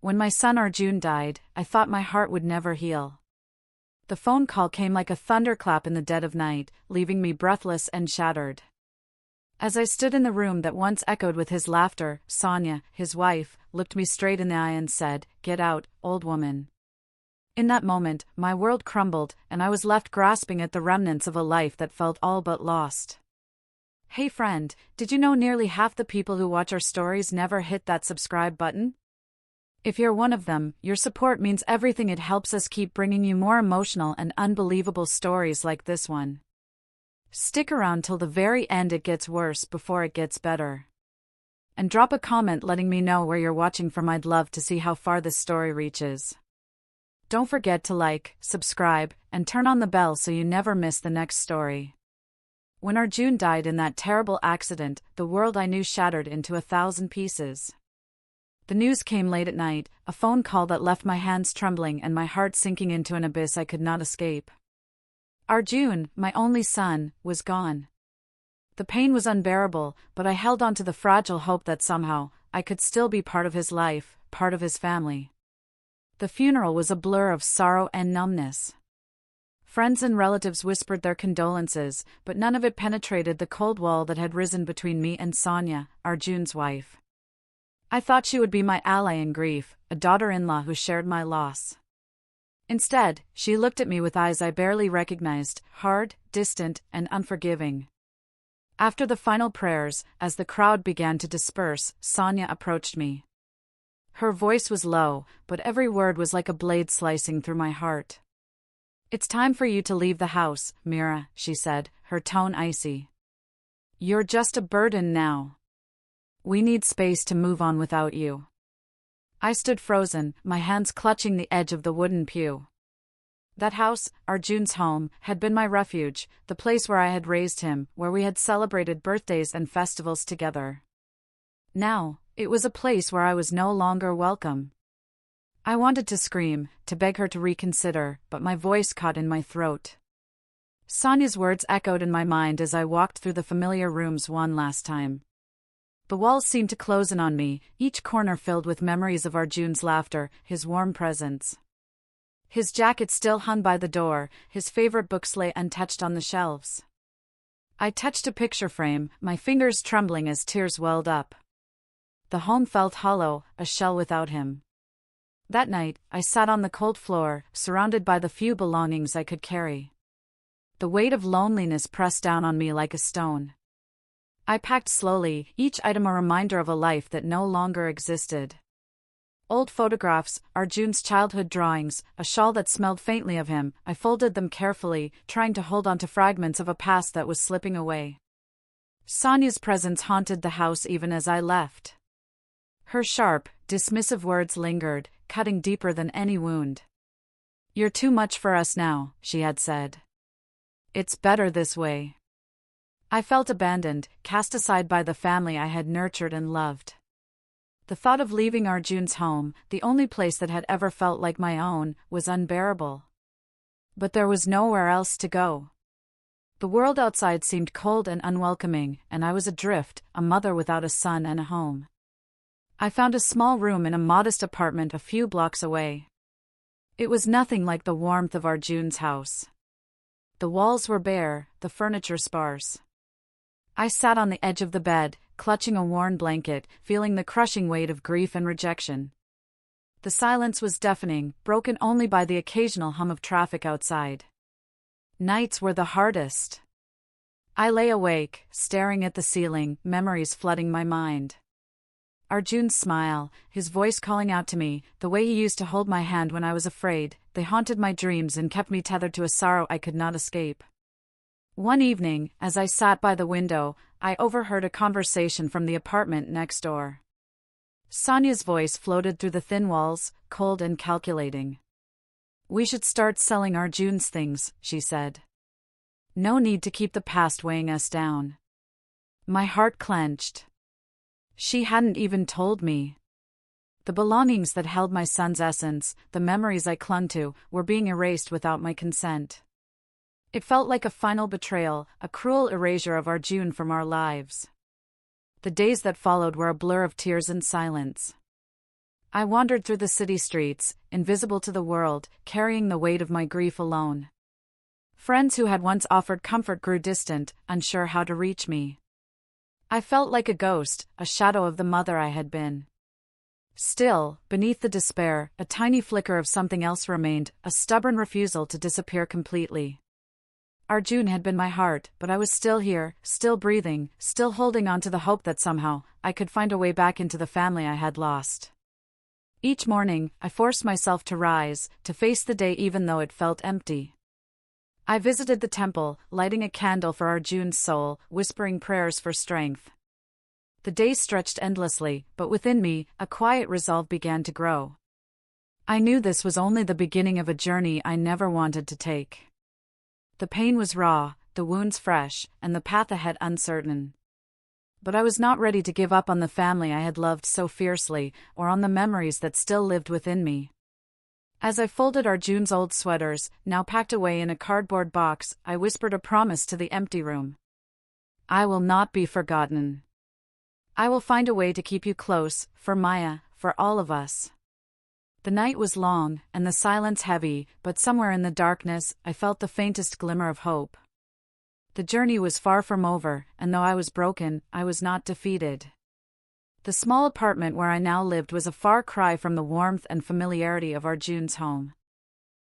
When my son Arjun died, I thought my heart would never heal. The phone call came like a thunderclap in the dead of night, leaving me breathless and shattered. As I stood in the room that once echoed with his laughter, Sonia, his wife, looked me straight in the eye and said, "Get out, old woman." In that moment, my world crumbled, and I was left grasping at the remnants of a life that felt all but lost. Hey friend, did you know nearly half the people who watch our stories never hit that subscribe button? If you're one of them, your support means everything. It helps us keep bringing you more emotional and unbelievable stories like this one. Stick around till the very end. It gets worse before it gets better. And drop a comment letting me know where you're watching from. I'd love to see how far this story reaches. Don't forget to like, subscribe, and turn on the bell so you never miss the next story. When Arjun died in that terrible accident, the world I knew shattered into 1,000 pieces. The news came late at night, a phone call that left my hands trembling and my heart sinking into an abyss I could not escape. Arjun, my only son, was gone. The pain was unbearable, but I held on to the fragile hope that somehow, I could still be part of his life, part of his family. The funeral was a blur of sorrow and numbness. Friends and relatives whispered their condolences, but none of it penetrated the cold wall that had risen between me and Sonia, Arjun's wife. I thought she would be my ally in grief, a daughter-in-law who shared my loss. Instead, she looked at me with eyes I barely recognized, hard, distant, and unforgiving. After the final prayers, as the crowd began to disperse, Sonia approached me. Her voice was low, but every word was like a blade slicing through my heart. "It's time for you to leave the house, Mira," she said, her tone icy. "You're just a burden now. We need space to move on without you." I stood frozen, my hands clutching the edge of the wooden pew. That house, Arjun's home, had been my refuge, the place where I had raised him, where we had celebrated birthdays and festivals together. Now, it was a place where I was no longer welcome. I wanted to scream, to beg her to reconsider, but my voice caught in my throat. Sonia's words echoed in my mind as I walked through the familiar rooms one last time. The walls seemed to close in on me, each corner filled with memories of Arjun's laughter, his warm presence. His jacket still hung by the door, his favorite books lay untouched on the shelves. I touched a picture frame, my fingers trembling as tears welled up. The home felt hollow, a shell without him. That night, I sat on the cold floor, surrounded by the few belongings I could carry. The weight of loneliness pressed down on me like a stone. I packed slowly, each item a reminder of a life that no longer existed. Old photographs, Arjun's childhood drawings, a shawl that smelled faintly of him, I folded them carefully, trying to hold on to fragments of a past that was slipping away. Sonia's presence haunted the house even as I left. Her sharp, dismissive words lingered, cutting deeper than any wound. "You're too much for us now," she had said. "It's better this way." I felt abandoned, cast aside by the family I had nurtured and loved. The thought of leaving Arjun's home, the only place that had ever felt like my own, was unbearable. But there was nowhere else to go. The world outside seemed cold and unwelcoming, and I was adrift, a mother without a son and a home. I found a small room in a modest apartment a few blocks away. It was nothing like the warmth of Arjun's house. The walls were bare, the furniture sparse. I sat on the edge of the bed, clutching a worn blanket, feeling the crushing weight of grief and rejection. The silence was deafening, broken only by the occasional hum of traffic outside. Nights were the hardest. I lay awake, staring at the ceiling, memories flooding my mind. Arjun's smile, his voice calling out to me, the way he used to hold my hand when I was afraid, they haunted my dreams and kept me tethered to a sorrow I could not escape. One evening, as I sat by the window, I overheard a conversation from the apartment next door. Sonia's voice floated through the thin walls, cold and calculating. "We should start selling Arjun's things," she said. "No need to keep the past weighing us down." My heart clenched. She hadn't even told me. The belongings that held my son's essence, the memories I clung to, were being erased without my consent. It felt like a final betrayal, a cruel erasure of Arjun from our lives. The days that followed were a blur of tears and silence. I wandered through the city streets, invisible to the world, carrying the weight of my grief alone. Friends who had once offered comfort grew distant, unsure how to reach me. I felt like a ghost, a shadow of the mother I had been. Still, beneath the despair, a tiny flicker of something else remained, a stubborn refusal to disappear completely. Arjun had been my heart, but I was still here, still breathing, still holding on to the hope that somehow, I could find a way back into the family I had lost. Each morning, I forced myself to rise, to face the day even though it felt empty. I visited the temple, lighting a candle for Arjun's soul, whispering prayers for strength. The days stretched endlessly, but within me, a quiet resolve began to grow. I knew this was only the beginning of a journey I never wanted to take. The pain was raw, the wounds fresh, and the path ahead uncertain. But I was not ready to give up on the family I had loved so fiercely, or on the memories that still lived within me. As I folded Arjun's old sweaters, now packed away in a cardboard box, I whispered a promise to the empty room. I will not be forgotten. I will find a way to keep you close, for Maya, for all of us. The night was long, and the silence heavy, but somewhere in the darkness, I felt the faintest glimmer of hope. The journey was far from over, and though I was broken, I was not defeated. The small apartment where I now lived was a far cry from the warmth and familiarity of Arjun's home.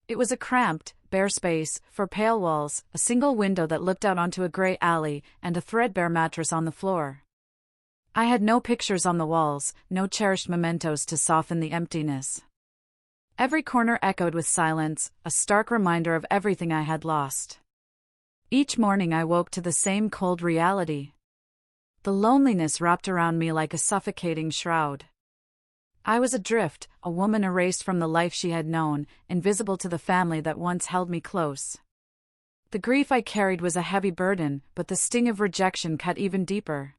It was a cramped, bare space, for pale walls, a single window that looked out onto a gray alley, and a threadbare mattress on the floor. I had no pictures on the walls, no cherished mementos to soften the emptiness. Every corner echoed with silence, a stark reminder of everything I had lost. Each morning I woke to the same cold reality. The loneliness wrapped around me like a suffocating shroud. I was adrift, a woman erased from the life she had known, invisible to the family that once held me close. The grief I carried was a heavy burden, but the sting of rejection cut even deeper.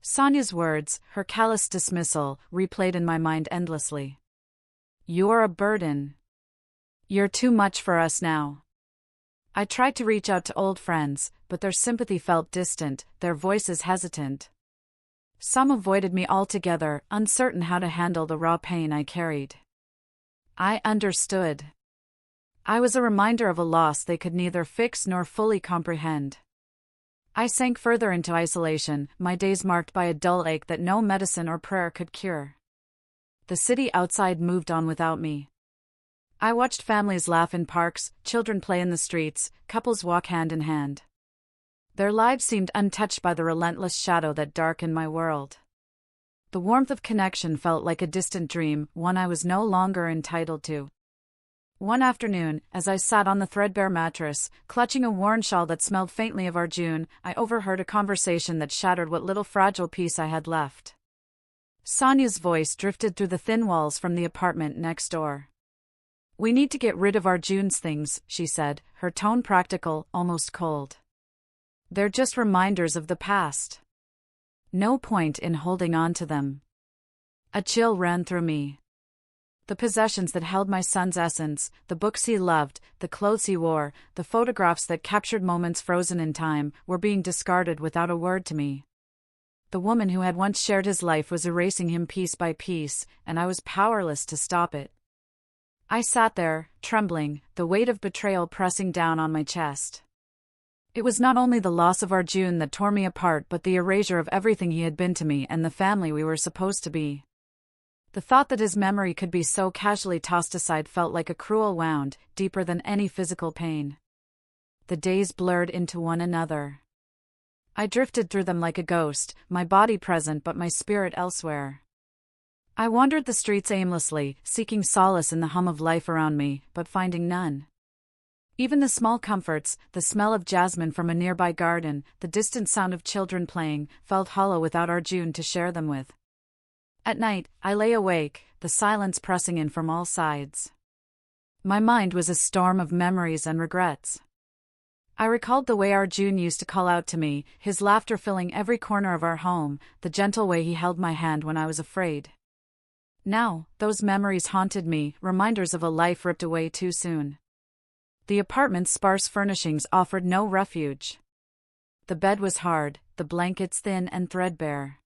Sonia's words, her callous dismissal, replayed in my mind endlessly. You're a burden. You're too much for us now. I tried to reach out to old friends, but their sympathy felt distant, their voices hesitant. Some avoided me altogether, uncertain how to handle the raw pain I carried. I understood. I was a reminder of a loss they could neither fix nor fully comprehend. I sank further into isolation, my days marked by a dull ache that no medicine or prayer could cure. The city outside moved on without me. I watched families laugh in parks, children play in the streets, couples walk hand in hand. Their lives seemed untouched by the relentless shadow that darkened my world. The warmth of connection felt like a distant dream, one I was no longer entitled to. One afternoon, as I sat on the threadbare mattress, clutching a worn shawl that smelled faintly of Arjun, I overheard a conversation that shattered what little fragile peace I had left. Sonia's voice drifted through the thin walls from the apartment next door. We need to get rid of Arjun's things, she said, her tone practical, almost cold. They're just reminders of the past. No point in holding on to them. A chill ran through me. The possessions that held my son's essence, the books he loved, the clothes he wore, the photographs that captured moments frozen in time, were being discarded without a word to me. The woman who had once shared his life was erasing him piece by piece, and I was powerless to stop it. I sat there, trembling, the weight of betrayal pressing down on my chest. It was not only the loss of Arjun that tore me apart but the erasure of everything he had been to me and the family we were supposed to be. The thought that his memory could be so casually tossed aside felt like a cruel wound, deeper than any physical pain. The days blurred into one another. I drifted through them like a ghost, my body present but my spirit elsewhere. I wandered the streets aimlessly, seeking solace in the hum of life around me, but finding none. Even the small comforts, the smell of jasmine from a nearby garden, the distant sound of children playing, felt hollow without Arjun to share them with. At night, I lay awake, the silence pressing in from all sides. My mind was a storm of memories and regrets. I recalled the way Arjun used to call out to me, his laughter filling every corner of our home, the gentle way he held my hand when I was afraid. Now, those memories haunted me, reminders of a life ripped away too soon. The apartment's sparse furnishings offered no refuge. The bed was hard, the blankets thin and threadbare.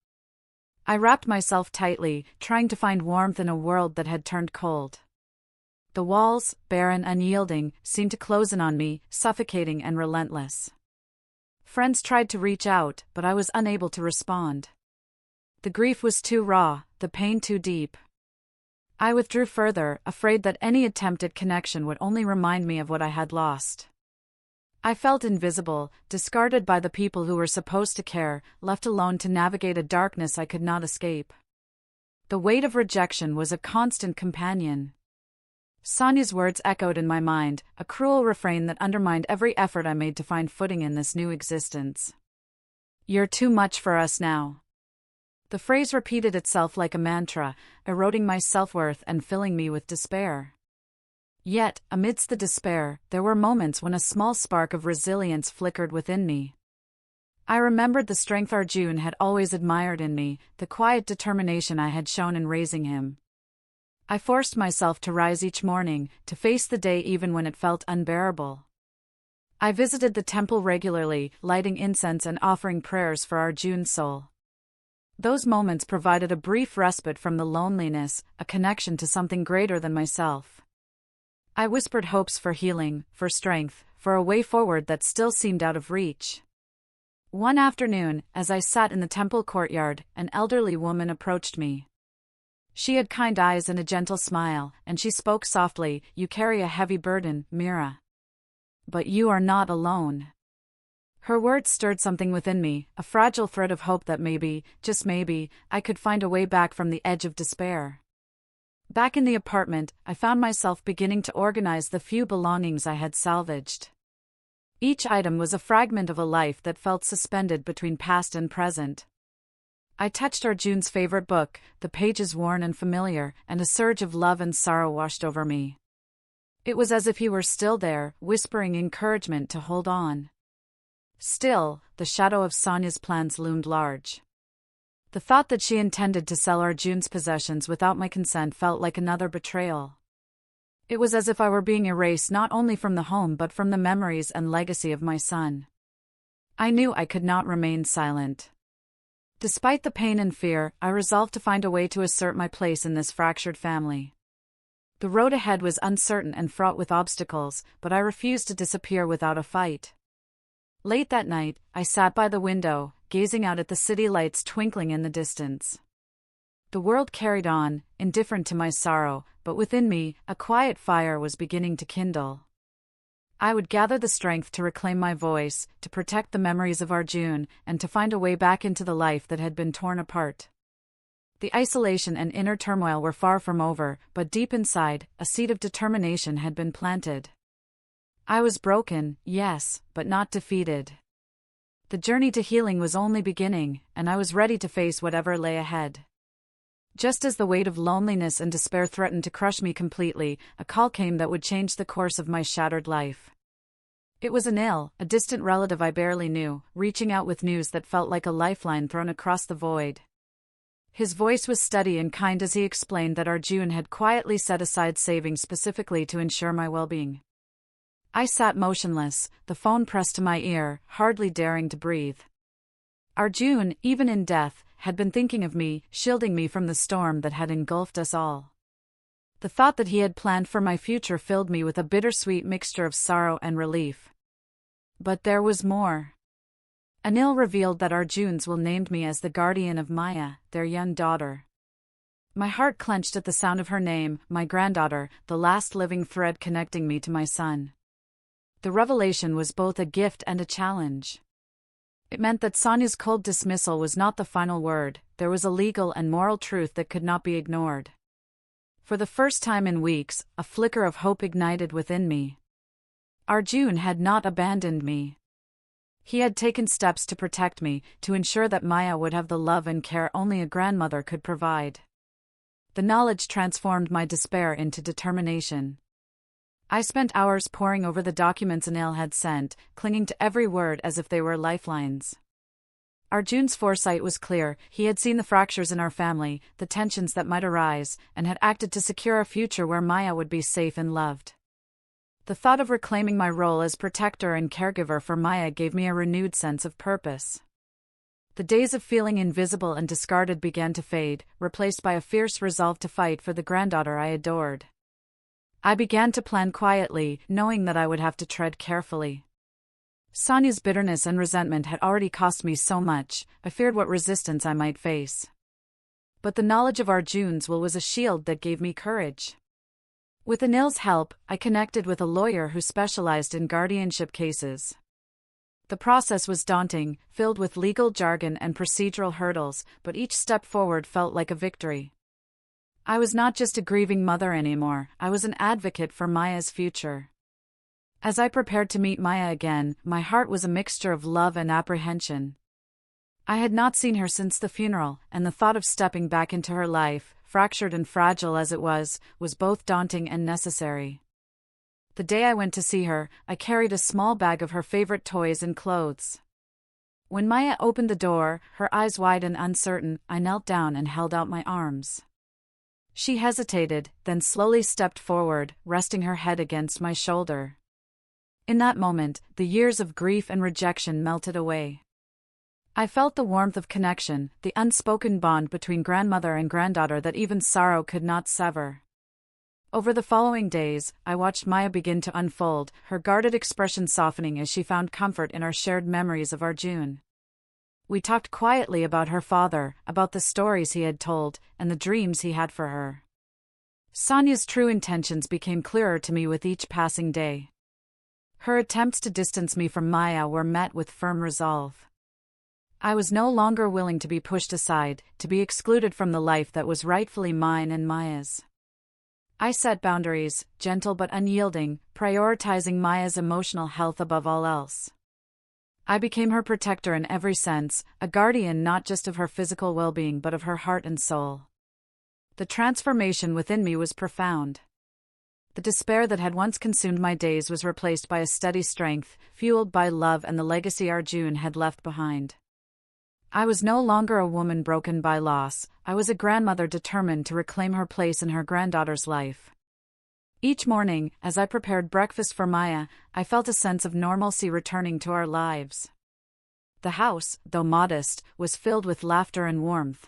I wrapped myself tightly, trying to find warmth in a world that had turned cold. The walls, barren and unyielding, seemed to close in on me, suffocating and relentless. Friends tried to reach out, but I was unable to respond. The grief was too raw, the pain too deep. I withdrew further, afraid that any attempt at connection would only remind me of what I had lost. I felt invisible, discarded by the people who were supposed to care, left alone to navigate a darkness I could not escape. The weight of rejection was a constant companion. Sonia's words echoed in my mind, a cruel refrain that undermined every effort I made to find footing in this new existence. "You're too much for us now." The phrase repeated itself like a mantra, eroding my self-worth and filling me with despair. Yet, amidst the despair, there were moments when a small spark of resilience flickered within me. I remembered the strength Arjun had always admired in me, the quiet determination I had shown in raising him. I forced myself to rise each morning, to face the day even when it felt unbearable. I visited the temple regularly, lighting incense and offering prayers for Arjun's soul. Those moments provided a brief respite from the loneliness, a connection to something greater than myself. I whispered hopes for healing, for strength, for a way forward that still seemed out of reach. One afternoon, as I sat in the temple courtyard, an elderly woman approached me. She had kind eyes and a gentle smile, and she spoke softly, "You carry a heavy burden, Mira. But you are not alone." Her words stirred something within me, a fragile thread of hope that maybe, just maybe, I could find a way back from the edge of despair. Back in the apartment, I found myself beginning to organize the few belongings I had salvaged. Each item was a fragment of a life that felt suspended between past and present. I touched Arjun's favorite book, the pages worn and familiar, and a surge of love and sorrow washed over me. It was as if he were still there, whispering encouragement to hold on. Still, the shadow of Sonia's plans loomed large. The thought that she intended to sell Arjun's possessions without my consent felt like another betrayal. It was as if I were being erased not only from the home but from the memories and legacy of my son. I knew I could not remain silent. Despite the pain and fear, I resolved to find a way to assert my place in this fractured family. The road ahead was uncertain and fraught with obstacles, but I refused to disappear without a fight. Late that night, I sat by the window, gazing out at the city lights twinkling in the distance. The world carried on, indifferent to my sorrow, but within me, a quiet fire was beginning to kindle. I would gather the strength to reclaim my voice, to protect the memories of Arjun, and to find a way back into the life that had been torn apart. The isolation and inner turmoil were far from over, but deep inside, a seed of determination had been planted. I was broken, yes, but not defeated. The journey to healing was only beginning, and I was ready to face whatever lay ahead. Just as the weight of loneliness and despair threatened to crush me completely, a call came that would change the course of my shattered life. It was Anil, a distant relative I barely knew, reaching out with news that felt like a lifeline thrown across the void. His voice was steady and kind as he explained that Arjun had quietly set aside savings specifically to ensure my well-being. I sat motionless, the phone pressed to my ear, hardly daring to breathe. Arjun, even in death, had been thinking of me, shielding me from the storm that had engulfed us all. The thought that he had planned for my future filled me with a bittersweet mixture of sorrow and relief. But there was more. Anil revealed that Arjun's will named me as the guardian of Maya, their young daughter. My heart clenched at the sound of her name, my granddaughter, the last living thread connecting me to my son. The revelation was both a gift and a challenge. It meant that Sonia's cold dismissal was not the final word, there was a legal and moral truth that could not be ignored. For the first time in weeks, a flicker of hope ignited within me. Arjun had not abandoned me. He had taken steps to protect me, to ensure that Maya would have the love and care only a grandmother could provide. The knowledge transformed my despair into determination. I spent hours poring over the documents Anil had sent, clinging to every word as if they were lifelines. Arjun's foresight was clear, he had seen the fractures in our family, the tensions that might arise, and had acted to secure a future where Maya would be safe and loved. The thought of reclaiming my role as protector and caregiver for Maya gave me a renewed sense of purpose. The days of feeling invisible and discarded began to fade, replaced by a fierce resolve to fight for the granddaughter I adored. I began to plan quietly, knowing that I would have to tread carefully. Sonia's bitterness and resentment had already cost me so much. I feared what resistance I might face. But the knowledge of Arjun's will was a shield that gave me courage. With Anil's help, I connected with a lawyer who specialized in guardianship cases. The process was daunting, filled with legal jargon and procedural hurdles, but each step forward felt like a victory. I was not just a grieving mother anymore, I was an advocate for Maya's future. As I prepared to meet Maya again, my heart was a mixture of love and apprehension. I had not seen her since the funeral, and the thought of stepping back into her life, fractured and fragile as it was both daunting and necessary. The day I went to see her, I carried a small bag of her favorite toys and clothes. When Maya opened the door, her eyes wide and uncertain, I knelt down and held out my arms. She hesitated, then slowly stepped forward, resting her head against my shoulder. In that moment, the years of grief and rejection melted away. I felt the warmth of connection, the unspoken bond between grandmother and granddaughter that even sorrow could not sever. Over the following days, I watched Maya begin to unfold, her guarded expression softening as she found comfort in our shared memories of Arjun. We talked quietly about her father, about the stories he had told, and the dreams he had for her. Sonia's true intentions became clearer to me with each passing day. Her attempts to distance me from Maya were met with firm resolve. I was no longer willing to be pushed aside, to be excluded from the life that was rightfully mine and Maya's. I set boundaries, gentle but unyielding, prioritizing Maya's emotional health above all else. I became her protector in every sense, a guardian not just of her physical well-being but of her heart and soul. The transformation within me was profound. The despair that had once consumed my days was replaced by a steady strength, fueled by love and the legacy Arjun had left behind. I was no longer a woman broken by loss, I was a grandmother determined to reclaim her place in her granddaughter's life. Each morning, as I prepared breakfast for Maya, I felt a sense of normalcy returning to our lives. The house, though modest, was filled with laughter and warmth.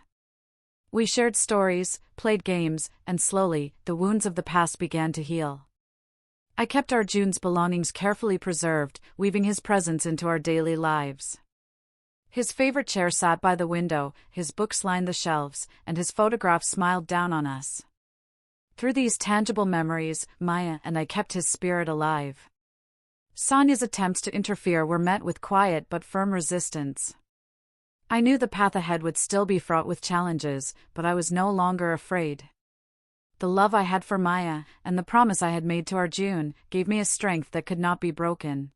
We shared stories, played games, and slowly, the wounds of the past began to heal. I kept Arjun's belongings carefully preserved, weaving his presence into our daily lives. His favorite chair sat by the window, his books lined the shelves, and his photograph smiled down on us. Through these tangible memories, Maya and I kept his spirit alive. Sonia's attempts to interfere were met with quiet but firm resistance. I knew the path ahead would still be fraught with challenges, but I was no longer afraid. The love I had for Maya, and the promise I had made to Arjun, gave me a strength that could not be broken.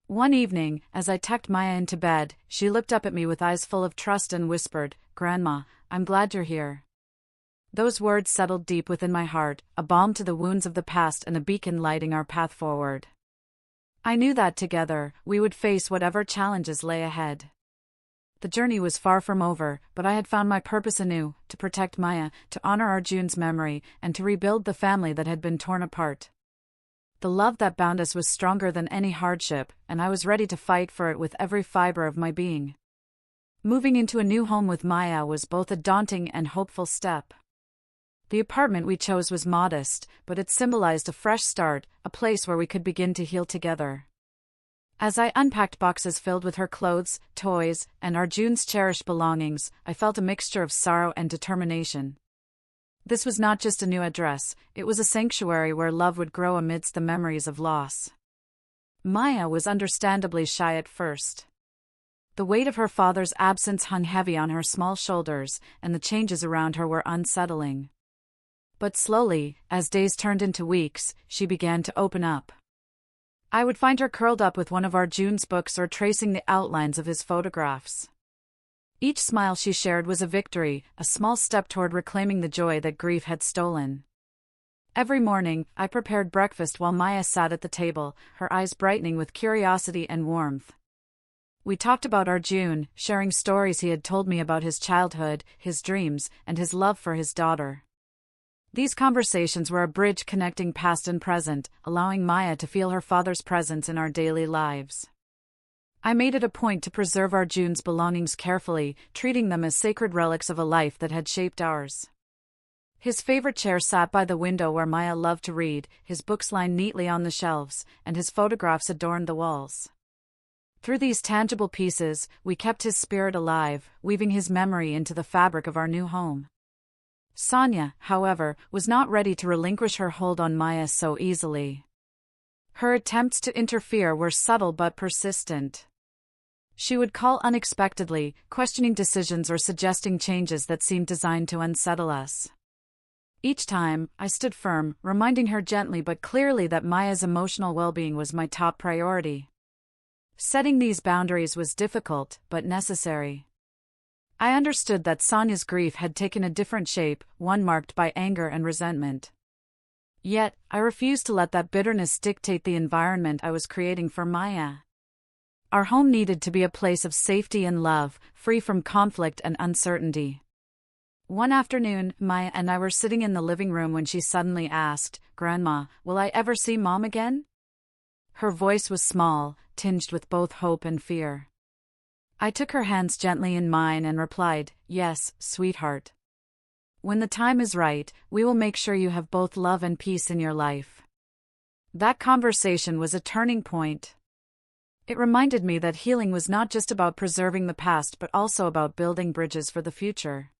One evening, as I tucked Maya into bed, she looked up at me with eyes full of trust and whispered, "Grandma, I'm glad you're here." Those words settled deep within my heart, a balm to the wounds of the past and a beacon lighting our path forward. I knew that together, we would face whatever challenges lay ahead. The journey was far from over, but I had found my purpose anew, to protect Maya, to honor Arjun's memory, and to rebuild the family that had been torn apart. The love that bound us was stronger than any hardship, and I was ready to fight for it with every fiber of my being. Moving into a new home with Maya was both a daunting and hopeful step. The apartment we chose was modest, but it symbolized a fresh start, a place where we could begin to heal together. As I unpacked boxes filled with her clothes, toys, and Arjun's cherished belongings, I felt a mixture of sorrow and determination. This was not just a new address, it was a sanctuary where love would grow amidst the memories of loss. Maya was understandably shy at first. The weight of her father's absence hung heavy on her small shoulders, and the changes around her were unsettling. But slowly, as days turned into weeks, she began to open up. I would find her curled up with one of Arjun's books or tracing the outlines of his photographs. Each smile she shared was a victory, a small step toward reclaiming the joy that grief had stolen. Every morning, I prepared breakfast while Maya sat at the table, her eyes brightening with curiosity and warmth. We talked about Arjun, sharing stories he had told me about his childhood, his dreams, and his love for his daughter. These conversations were a bridge connecting past and present, allowing Maya to feel her father's presence in our daily lives. I made it a point to preserve Arjun's belongings carefully, treating them as sacred relics of a life that had shaped ours. His favorite chair sat by the window where Maya loved to read, his books lined neatly on the shelves, and his photographs adorned the walls. Through these tangible pieces, we kept his spirit alive, weaving his memory into the fabric of our new home. Sonia, however, was not ready to relinquish her hold on Maya so easily. Her attempts to interfere were subtle but persistent. She would call unexpectedly, questioning decisions or suggesting changes that seemed designed to unsettle us. Each time, I stood firm, reminding her gently but clearly that Maya's emotional well-being was my top priority. Setting these boundaries was difficult, but necessary. I understood that Sonia's grief had taken a different shape, one marked by anger and resentment. Yet, I refused to let that bitterness dictate the environment I was creating for Maya. Our home needed to be a place of safety and love, free from conflict and uncertainty. One afternoon, Maya and I were sitting in the living room when she suddenly asked, "Grandma, will I ever see Mom again?" Her voice was small, tinged with both hope and fear. I took her hands gently in mine and replied, "Yes, sweetheart. When the time is right, we will make sure you have both love and peace in your life." That conversation was a turning point. It reminded me that healing was not just about preserving the past but also about building bridges for the future.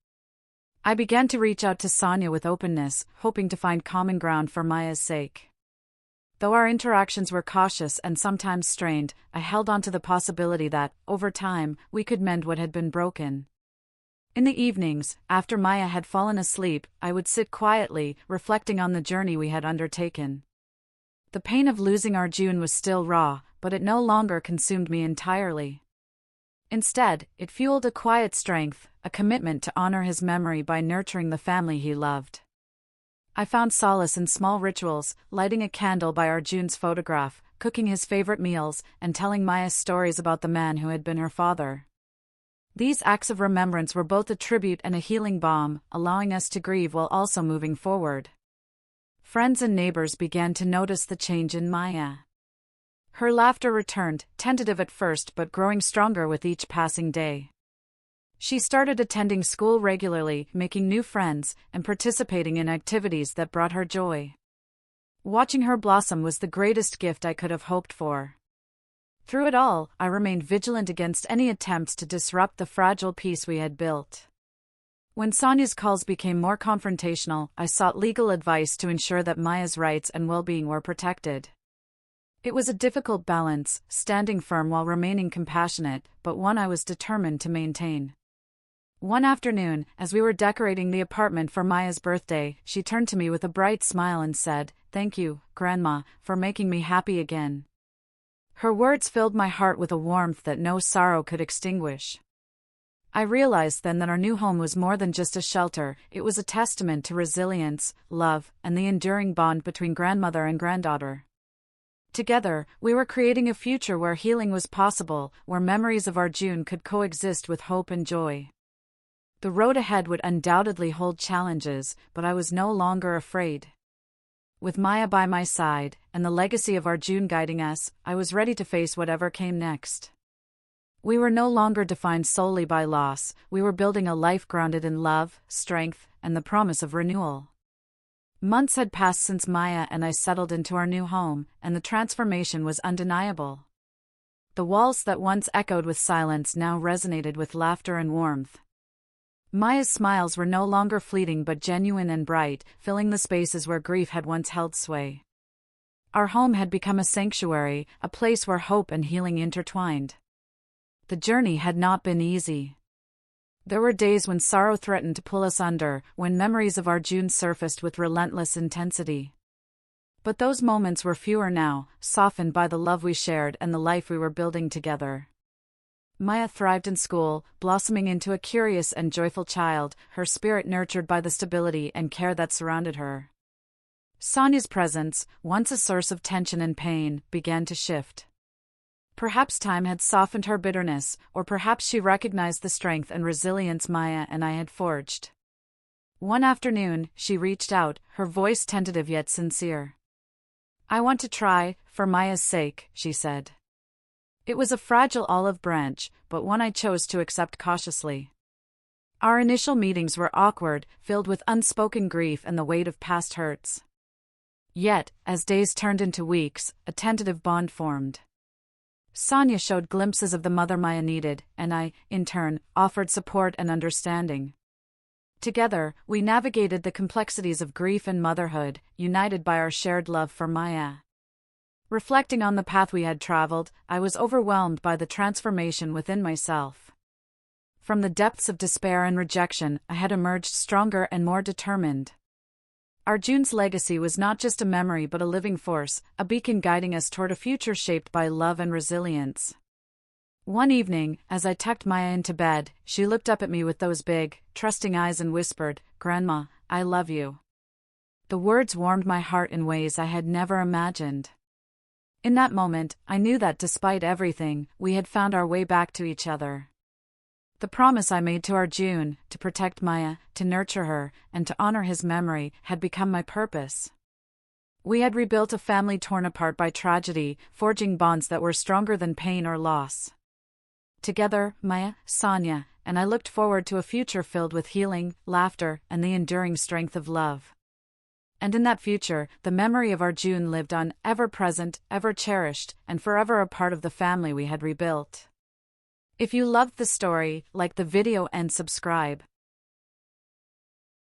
I began to reach out to Sonia with openness, hoping to find common ground for Maya's sake. Though our interactions were cautious and sometimes strained, I held on to the possibility that, over time, we could mend what had been broken. In the evenings, after Maya had fallen asleep, I would sit quietly, reflecting on the journey we had undertaken. The pain of losing Arjun was still raw, but it no longer consumed me entirely. Instead, it fueled a quiet strength, a commitment to honor his memory by nurturing the family he loved. I found solace in small rituals, lighting a candle by Arjun's photograph, cooking his favorite meals, and telling Maya stories about the man who had been her father. These acts of remembrance were both a tribute and a healing balm, allowing us to grieve while also moving forward. Friends and neighbors began to notice the change in Maya. Her laughter returned, tentative at first but growing stronger with each passing day. She started attending school regularly, making new friends, and participating in activities that brought her joy. Watching her blossom was the greatest gift I could have hoped for. Through it all, I remained vigilant against any attempts to disrupt the fragile peace we had built. When Sonia's calls became more confrontational, I sought legal advice to ensure that Maya's rights and well-being were protected. It was a difficult balance, standing firm while remaining compassionate, but one I was determined to maintain. One afternoon, as we were decorating the apartment for Maya's birthday, she turned to me with a bright smile and said, "Thank you, Grandma, for making me happy again." Her words filled my heart with a warmth that no sorrow could extinguish. I realized then that our new home was more than just a shelter, it was a testament to resilience, love, and the enduring bond between grandmother and granddaughter. Together, we were creating a future where healing was possible, where memories of Arjun could coexist with hope and joy. The road ahead would undoubtedly hold challenges, but I was no longer afraid. With Maya by my side, and the legacy of Arjun guiding us, I was ready to face whatever came next. We were no longer defined solely by loss, we were building a life grounded in love, strength, and the promise of renewal. Months had passed since Maya and I settled into our new home, and the transformation was undeniable. The walls that once echoed with silence now resonated with laughter and warmth. Maya's smiles were no longer fleeting but genuine and bright, filling the spaces where grief had once held sway. Our home had become a sanctuary, a place where hope and healing intertwined. The journey had not been easy. There were days when sorrow threatened to pull us under, when memories of Arjun surfaced with relentless intensity. But those moments were fewer now, softened by the love we shared and the life we were building together. Maya thrived in school, blossoming into a curious and joyful child, her spirit nurtured by the stability and care that surrounded her. Sonia's presence, once a source of tension and pain, began to shift. Perhaps time had softened her bitterness, or perhaps she recognized the strength and resilience Maya and I had forged. One afternoon, she reached out, her voice tentative yet sincere. "I want to try, for Maya's sake," she said. It was a fragile olive branch, but one I chose to accept cautiously. Our initial meetings were awkward, filled with unspoken grief and the weight of past hurts. Yet, as days turned into weeks, a tentative bond formed. Sonia showed glimpses of the mother Maya needed, and I, in turn, offered support and understanding. Together, we navigated the complexities of grief and motherhood, united by our shared love for Maya. Reflecting on the path we had traveled, I was overwhelmed by the transformation within myself. From the depths of despair and rejection, I had emerged stronger and more determined. Arjun's legacy was not just a memory but a living force, a beacon guiding us toward a future shaped by love and resilience. One evening, as I tucked Maya into bed, she looked up at me with those big, trusting eyes and whispered, "Grandma, I love you." The words warmed my heart in ways I had never imagined. In that moment, I knew that despite everything, we had found our way back to each other. The promise I made to Arjun, to protect Maya, to nurture her, and to honor his memory, had become my purpose. We had rebuilt a family torn apart by tragedy, forging bonds that were stronger than pain or loss. Together, Maya, Sonia, and I looked forward to a future filled with healing, laughter, and the enduring strength of love. And in that future, the memory of Arjun lived on, ever present, ever cherished, and forever a part of the family we had rebuilt. If you loved the story, like the video and subscribe.